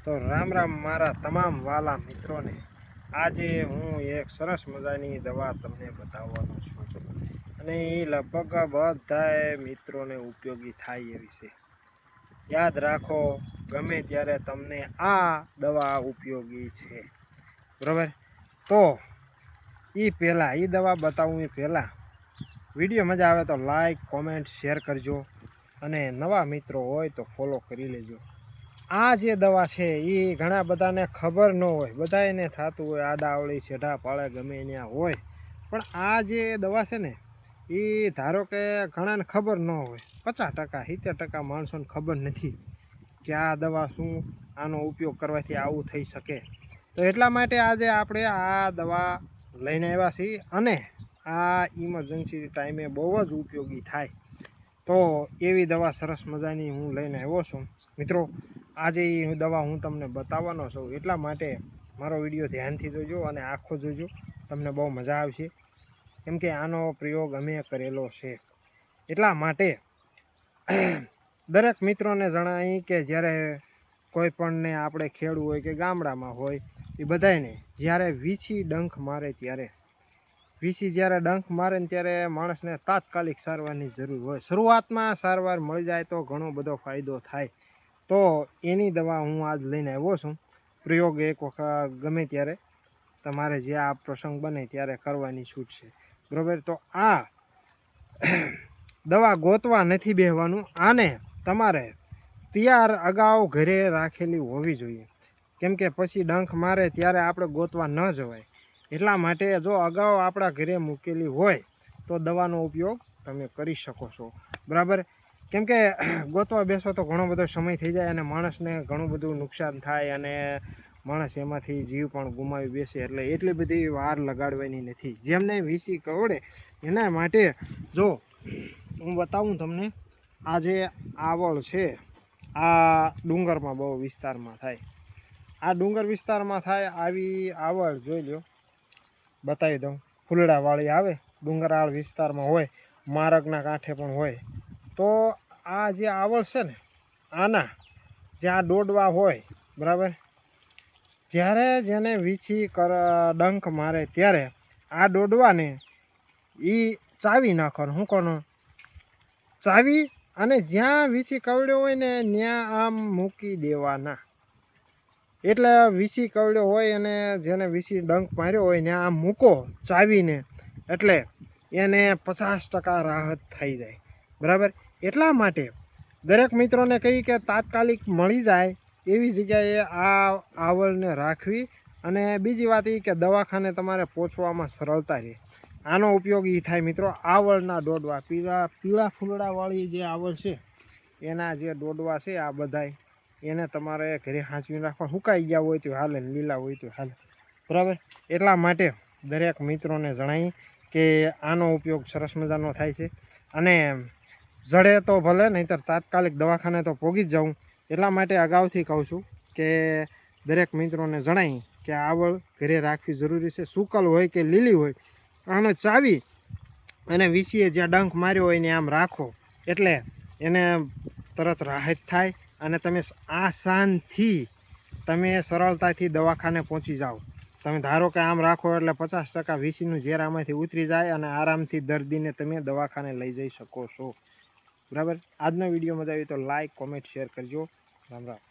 તો રામ રામ મારા તમામ વાલા મિત્રોને। આજે હું એક સરસ મજાની દવા તમને બતાવવાનો છું અને એ લગભગ બધાય મિત્રોને ઉપયોગી થાય એવી છે। યાદ રાખો, ગમે ત્યારે તમને આ દવા ઉપયોગી છે, બરાબર। તો એ પહેલાં એ દવા બતાવું એ પહેલાં વિડીયો મજા આવે તો લાઈક કોમેન્ટ શેર કરજો અને નવા મિત્રો હોય તો ફોલો કરી લેજો। આ જે દવા છે એ ઘણા બધાને ખબર ન હોય, બધાને થતું હોય આડાવળી છેડા પાળે ગમે ત્યાં હોય, પણ આ જે દવા છે ને એ ધારો કે ઘણાને ખબર ન હોય, 50% 70% માણસોને ખબર નથી કે આ દવા શું, આનો ઉપયોગ કરવાથી આવું થઈ શકે। તો એટલા માટે આજે આપણે આ દવા લઈને આવ્યા છીએ અને આ ઇમરજન્સી ટાઈમે બહુ જ ઉપયોગી થાય। તો એવી દવા સરસ મજાની હું લઈને આવ્યો છું મિત્રો। આજે એ દવા હું તમને બતાવવાનો છું, એટલા માટે મારો વિડીયો ધ્યાનથી જોજો અને આખો જોજો, તમને બહુ મજા આવશે, કેમ કે આનો પ્રયોગ અમે કરેલો છે। એટલા માટે દરેક મિત્રોને જણાવી કે જ્યારે કોઈ પણને આપણે ખેડવું હોય કે ગામડામાં હોય, એ બધાને જ્યારે વીછી ડંખ મારે ત્યારે, વીછી જ્યારે ડંખ મારે ને ત્યારે માણસને તાત્કાલિક સારવારની જરૂર હોય। શરૂઆતમાં સારવાર મળી જાય તો ઘણો બધો ફાયદો થાય। તો એની દવા હું આજ લઈને આવ્યો છું। પ્રયોગ એક વખત ગમે ત્યારે તમારે જે આ પ્રસંગ બને ત્યારે કરવાની છૂટ છે, બરાબર। તો આ દવા ગોતવા નથી બેસવાનું, આને તમારે તૈયાર અગાઉ ઘરે રાખેલી હોવી જોઈએ, કેમ કે પછી ડંખ મારે ત્યારે આપણે ગોતવા ન જવાય। એટલા માટે જો અગાઉ આપણા ઘરે મૂકેલી હોય તો દવાનો ઉપયોગ તમે કરી શકો છો, બરાબર। કેમ કે ગોતવા બેસો તો ઘણો બધો સમય થઈ જાય અને માણસને ઘણું બધું નુકસાન થાય અને માણસ એમાંથી જીવ પણ ગુમાવી બેસે, એટલે એટલી બધી વાર લગાડવાની નથી। જેમને વીછી કવડે એના માટે જો હું બતાવું તમને, આ જે આવળ છે આ ડુંગરમાં બહુ વિસ્તારમાં થાય, આ ડુંગર વિસ્તારમાં થાય આવી આવળ જોઈ લો, બતાવી દઉં, ફૂલડાવાળી આવે, ડુંગરાળ વિસ્તારમાં હોય, માર્ગના કાંઠે પણ હોય। તો આ જે આવળ છે ને આના જ્યાં દોડવા હોય, બરાબર, જ્યારે જેને વીછી ડંખ મારે ત્યારે આ દોડવાને એ ચાવી નાખવાનું, શું કરવાનું, ચાવી અને જ્યાં વીછી કવડ્યો હોય ને ત્યાં આમ મૂકી દેવાના। એટલે વીછી કવડ્યો હોય અને જેને વીછી ડંખ માર્યો હોય ત્યાં આમ મૂકો ચાવીને, એટલે એને 50% રાહત થઈ જાય, બરાબર। એટલા માટે દરેક મિત્રોને કહી કે તાત્કાલિક મળી જાય એવી જગ્યાએ આ આવળને રાખવી। અને બીજી વાત એ કે દવાખાને તમારે પહોંચવામાં સરળતા રહે, આનો ઉપયોગ એ થાય મિત્રો। આવળના દોડવા, પીળા ફૂલડાવાળી જે આવળ છે એના જે દોડવા છે આ બધાય, એને તમારે ઘરે હાંચવીને રાખવા, સુકાઈ ગયા હોય તો હાલે, લીલા હોય તો હાલે, બરાબર। એટલા માટે દરેક મિત્રોને જણાવી કે આનો ઉપયોગ સરસ મજાનો થાય છે અને જડે તો ભલે, નહીંતર તાત્કાલિક દવાખાને તો પહોંચી જ જાઉં। એટલા માટે અગાઉથી કહું છું કે દરેક મિત્રોને જણાવી કે આવળ ઘરે રાખવી જરૂરી છે, સૂકલ હોય કે લીલી હોય, આને ચાવી અને વીછીએ જ્યાં ડંખ માર્યો હોય ને આમ રાખો, એટલે એને તરત રાહત થાય અને તમે આસાનથી તમે સરળતાથી દવાખાને પહોંચી જાઓ। તમે ધારો કે આમ રાખો એટલે 50% વીછીનું ઝેર આમાંથી ઉતરી જાય અને આરામથી દર્દીને તમે દવાખાને લઈ જઈ શકો છો, બરાબર। આજનો વિડીયો મજા આવી તો લાઈક કોમેન્ટ શેર કરજો। રામ રામ।